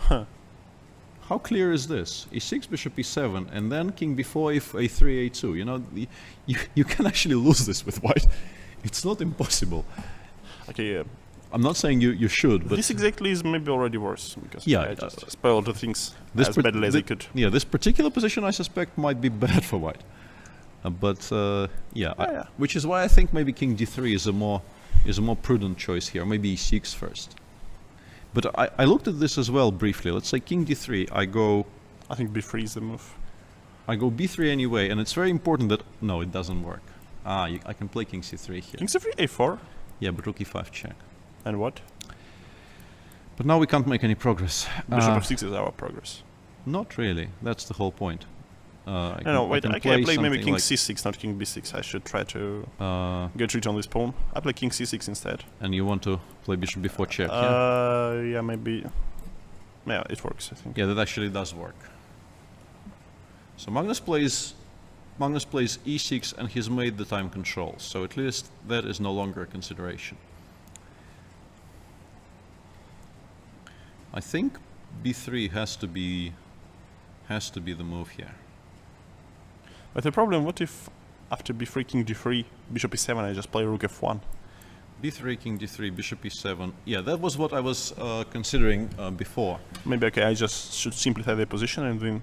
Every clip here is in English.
How clear is this? E6, bishop e7, and then king b4, a3, a2. You know, you can actually lose this with white. It's not impossible. Okay, yeah. I'm not saying you should, but this exactly is maybe already worse, because yeah, I just spoiled the things as badly as I could. Yeah, this particular position I suspect might be bad for white. Which is why I think maybe king d3 is a more prudent choice here. Maybe e6 first. But I looked at this as well briefly. Let's say king d3. I think b3 is the move. I go b3 anyway, and it's very important that no, it doesn't work. I can play king c3 here. King c3, a4. Yeah, but rook e5 check. And what? But now we can't make any progress. Bishop f6 is our progress. Not really. That's the whole point. I play maybe king c6, not king b6. I should try to get rid on this pawn. I play king c6 instead. And you want to play bishop b4 check, yeah, maybe. Yeah, it works, I think. Yeah, that actually does work. So Magnus plays e6 and he's made the time control. So at least that is no longer a consideration. I think b3 has to be the move here. But the problem, what if after b3, king d3, bishop e7, I just play rook f1? b3, king d3, bishop e7. Yeah, that was what I was considering before. Maybe, okay, I just should simplify the position and then...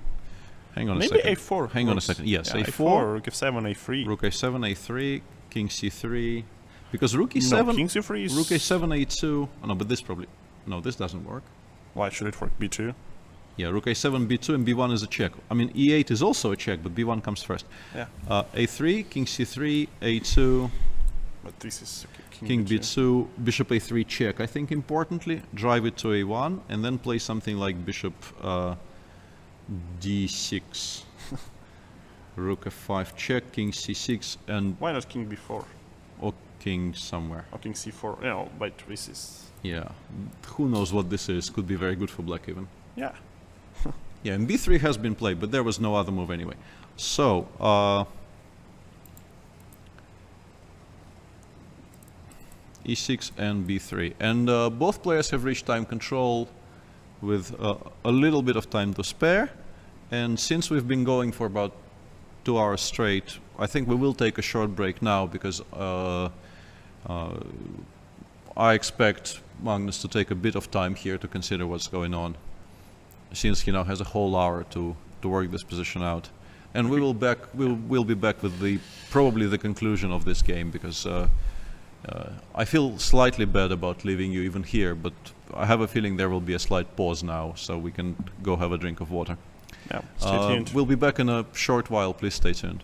Hang on a second. Maybe a4. Hang on a second. Yes, yeah, a4, rook f7, a3. Rook a7, a3, king c3. Because rook e7... No, king c3 is... Rook a7, a2... Oh, no, but this probably... No, this doesn't work. Why should it work? b2? Yeah, rook a7, b2, and b1 is a check. I mean, e8 is also a check, but b1 comes first. Yeah. a3, king c3, a2... But this is... Okay, king b2, bishop a3 check. I think importantly, drive it to a1, and then play something like bishop d6. Rook f5 check, king c6, and... Why not king b4? Or king somewhere. Or king c4. No, but this is... Yeah, who knows what this is. Could be very good for black even. Yeah. Yeah, and b3 has been played, but there was no other move anyway. So, e6 and b3. And both players have reached time control with a little bit of time to spare. And since we've been going for about 2 hours straight, I think we will take a short break now because I expect Magnus to take a bit of time here to consider what's going on, since he now has a whole hour to work this position out. And we'll be back with probably the conclusion of this game, because I feel slightly bad about leaving you even here, but I have a feeling there will be a slight pause now, so we can go have a drink of water. Yeah, stay tuned. We'll be back in a short while. Please stay tuned.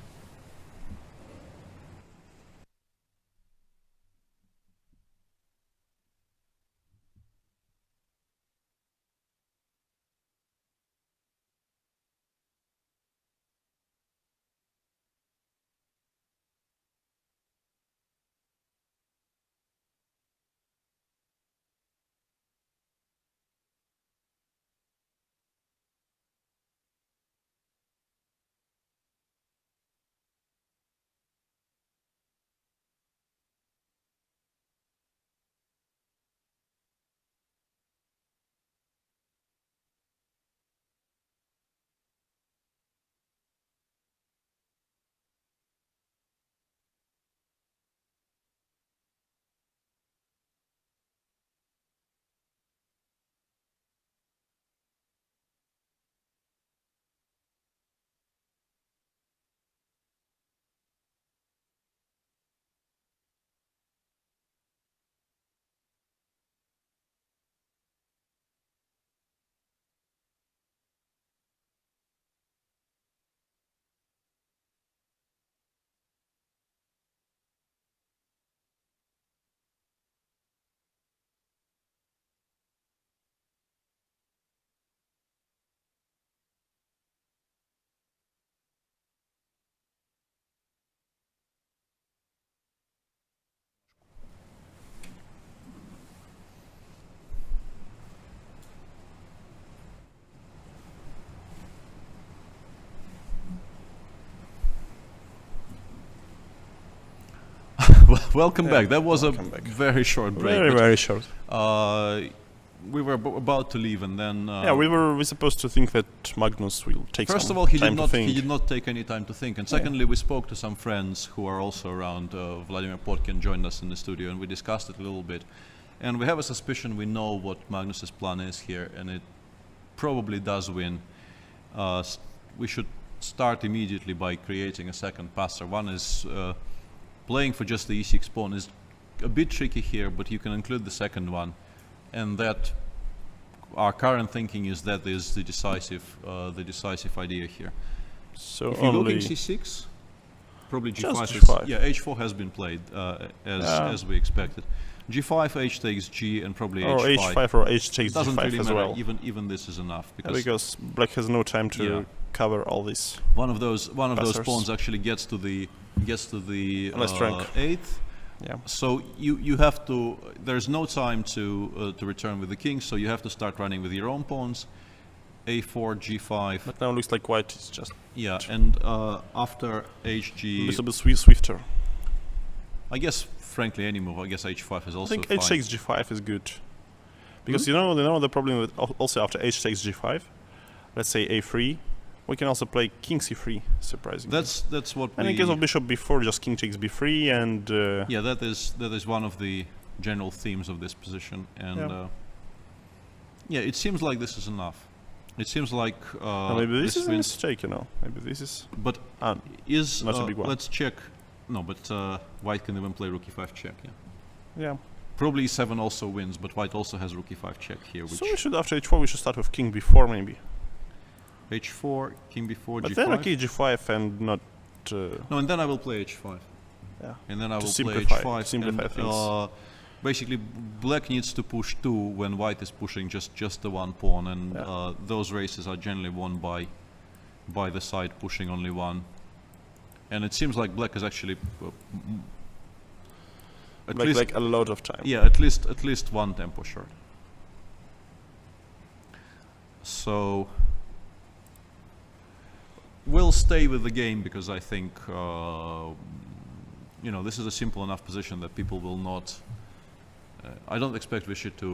Welcome back. That was a very short break. Very short. we were about to leave, and then yeah, we were supposed to think that Magnus will take first some of all, he time did to not think. he did not take any time to think, and secondly, we spoke to some friends who are also around. Vladimir Potkin joined us in the studio, and we discussed it a little bit. And we have a suspicion we know what Magnus's plan is here, and it probably does win. We should start immediately by creating a second passer. One is playing for just the e6 pawn is a bit tricky here, but you can include the second one, and that our current thinking is that is the decisive idea here. So if you look only in c6, probably just g5 is G5. yeah, h4 has been played as we expected. G5, h takes g, and probably or h5. h5 or h takes It doesn't g5 really as matter. well. Even this is enough Because black has no time to Yeah. cover all this. one of those Passers. pawns actually gets to the Less rank. 8th. Yeah. So you have to. There's no time to return with the king, so you have to start running with your own pawns. A4, G5. But now looks like white is just Yeah, and after HG, a little bit swifter. I guess frankly any move. I guess H5 is I also think fine. h takes g5 is good. Because you know the problem with also after h takes g5, let's say a3, we can also play king c3, surprisingly. That's what and we. in case of bishop b4, just king takes b3 and Yeah, that is one of the general themes of this position, and yeah, it seems like this is enough. It seems like maybe this is a wins. mistake, you know. Maybe this is But is not a big one. let's check. No, but white can even play rook e5 check. Yeah, yeah. probably e7 also wins, but white also has rook e5 check here. Which So we should after h4 we should start with king b4 maybe. h4, king b4, But g5. then okay g5 and not No, and then I will play h5. yeah. And then I To will play simplify- h5. simplify and, things. Basically, black needs to push 2 when white is pushing just the one pawn, and those races are generally won by the side pushing only one. And it seems like black is actually at least like a lot of time. yeah, at least one tempo short. So we'll stay with the game because I think you know, this is a simple enough position that people will not. I don't expect Vishy to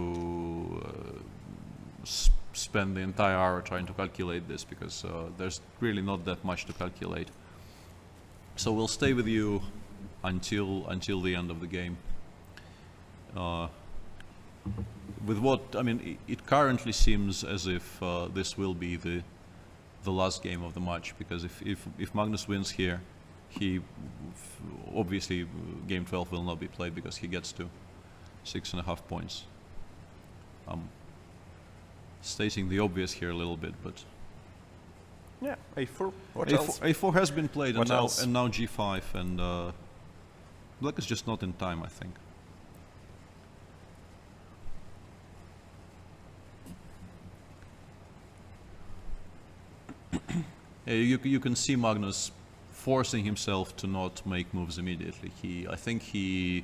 spend the entire hour trying to calculate this because there's really not that much to calculate. So we'll stay with you until the end of the game. With what I mean, it currently seems as if this will be the last game of the match, because if Magnus wins here, he obviously game 12 will not be played because he gets to 6.5 points. I'm stating the obvious here a little bit, but Yeah, a4. What A4, else? A4 has been played, What else? and now G5, and black is just not in time, I think. You can see Magnus forcing himself to not make moves immediately. I think he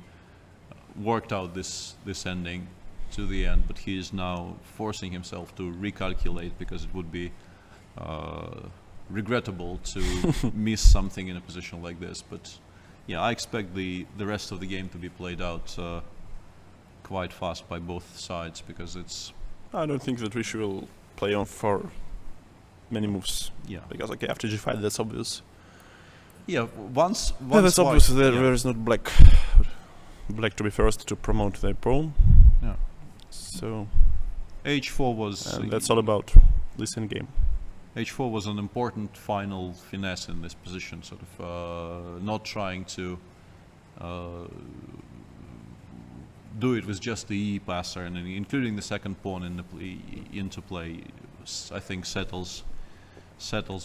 worked out this ending to the end, but he is now forcing himself to recalculate because it would be regrettable to miss something in a position like this. But yeah, I expect the rest of the game to be played out quite fast by both sides, because it's I don't think that Vishy will play on for many moves. yeah Because okay, after g5 that's obvious. yeah once Yeah, that's white- obvious that yeah. there is not black to be first to promote their pawn. Yeah. So H4 was and that's all about this end game. H4 was an important final finesse in this position, sort of not trying to do it with just the E passer, and then including the second pawn in the into play. I think settles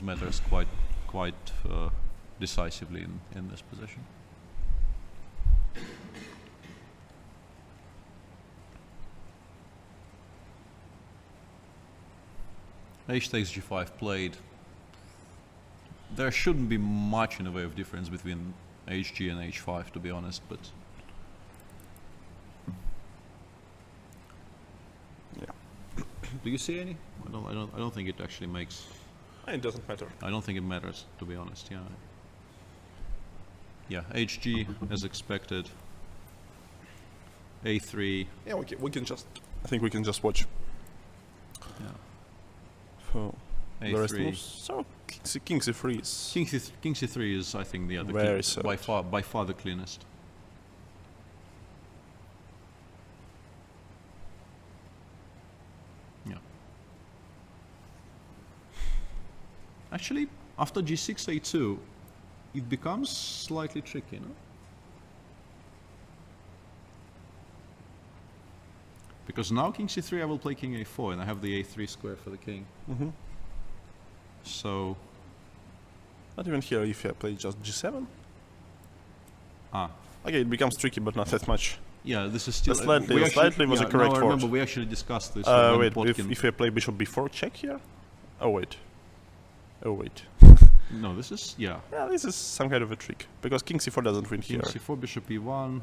matters quite decisively in this position. H takes G5 played. There shouldn't be much in the way of difference between HG and H5, to be honest, but Yeah. do you see any? I don't think it actually makes. It doesn't matter. I don't think it matters, to be honest. Yeah. Yeah. HG as expected. A3. Yeah, we can just I think we can just watch Yeah. for the rest A3. moves. So King C3 is King C3 is, I think, the Very by far the cleanest. Yeah. Actually, after G6 A2, it becomes slightly tricky, no? Because now King C3, I will play King A4, and I have the A3 square for the king. Mm-hmm. So, Not even here if I play just G7. ah, Okay, it becomes tricky, but not that much. yeah, this is still Slightly- we actually- slightly was a yeah, correct now I remember word. we actually discussed this. Wait, Potkin. if I play Bishop B4 check here? Oh wait. Oh wait. No, this is yeah. Yeah, this is some kind of a trick. Because King C4 doesn't win King here. C4, Bishop E1,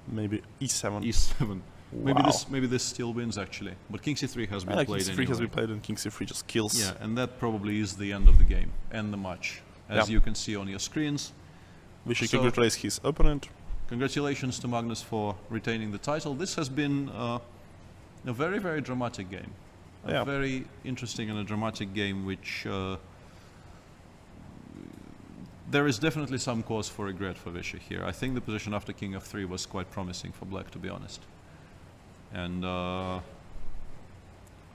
Maybe E7. E7. Wow. Maybe this still wins actually, but King C3 has been King played C3 anyway. has been played and King C3 just kills. Yeah, and that probably is the end of the game and the match, as Yeah. you can see on your screens. We should So- congratulate his opponent. Congratulations to Magnus for retaining the title. This has been a very, very dramatic game. A Yeah. very interesting and a dramatic game, which there is definitely some cause for regret for Vishy here. I think the position after King f3 was quite promising for Black, to be honest. And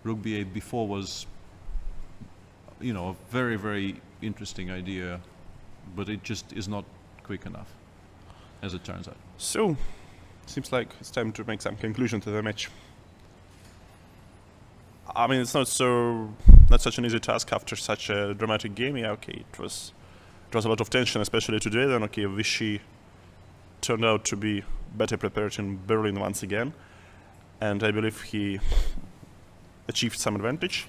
Rook b8 before was, you know, a very, very interesting idea, but it just is not quick enough, as it turns out. So, seems like it's time to make some conclusion to the match. I mean, it's not such an easy task after such a dramatic game. Yeah, okay, it was a lot of tension, especially today. Then, okay, Vishy turned out to be better prepared in Berlin once again, and I believe he achieved some advantage.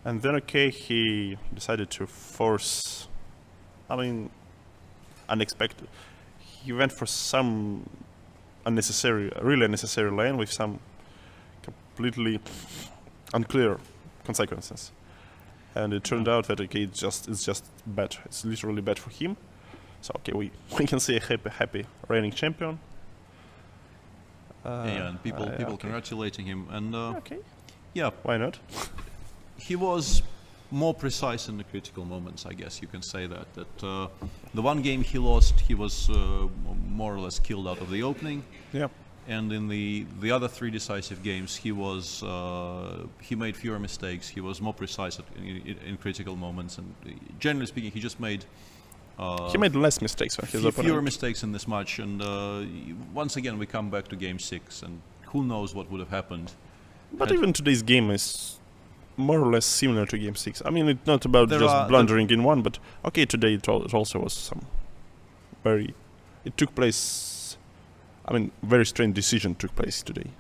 And then, okay, he decided to force, I mean, unexpected. He went for some really unnecessary lane with some completely unclear consequences. And it turned out that okay, it's just bad. It's literally bad for him. So okay, we can see a happy reigning champion. Yeah, and people okay. congratulating him, and Okay, yeah, why not? he was more precise in the critical moments, I guess you can say that. The one game he lost, he was more or less killed out of the opening, Yeah. and in the other three decisive games, he made fewer mistakes. He was more precise in critical moments, and generally speaking, he just made He made less mistakes than his fewer opponent. mistakes in this match. And once again, we come back to game 6, and who knows what would have happened. But even today's game is more or less similar to game 6. I mean, it's not about just blundering in one, but okay, today it also was some it took place, I mean, very strange decision took place today,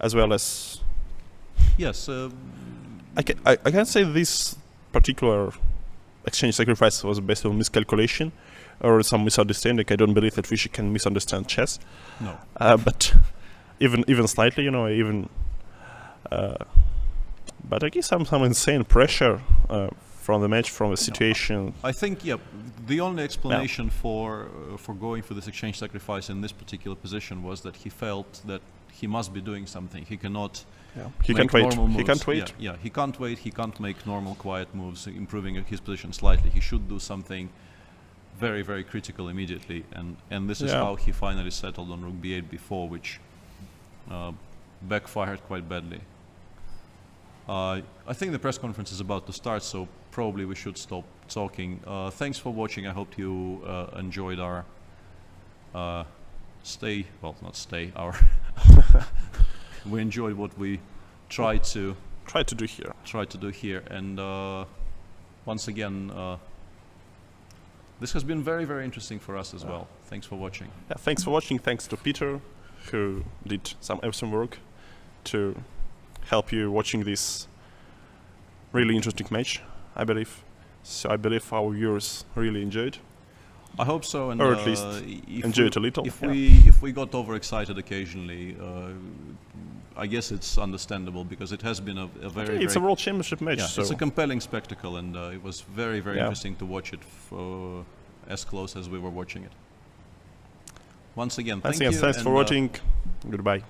as well as Yes, I can't say this particular exchange sacrifice was based on miscalculation or some misunderstanding. I don't believe that Vishy can misunderstand chess. no. But even slightly, you know, but I guess some insane pressure from the match, from the situation. I think, yeah, the only explanation for going for this exchange sacrifice in this particular position was that he felt that he must be doing something. He cannot He make can't wait. normal He moves. can't wait. Yeah, he can't wait. He can't make normal, quiet moves, improving his position slightly. He should do something very, very critical immediately. And this is Yeah. how he finally settled on Rook b8 before, which backfired quite badly. I think the press conference is about to start, so probably we should stop talking. Thanks for watching. I hope you enjoyed our our we enjoyed what we tried to do here. And once again, this has been very, very interesting for us as well. Thanks for watching. Yeah, thanks for watching. Thanks to Peter, who did some awesome work to help you watching this really interesting match, I believe. So I believe our viewers really enjoyed. I hope so, and Or at least enjoy it a little. If we got overexcited occasionally, I guess it's understandable because it has been a very, It's a world championship match, yeah, so it's a compelling spectacle, and it was very, very Yeah. interesting to watch it as close as we were watching it. Once again, thank you. thanks for and, watching. Goodbye.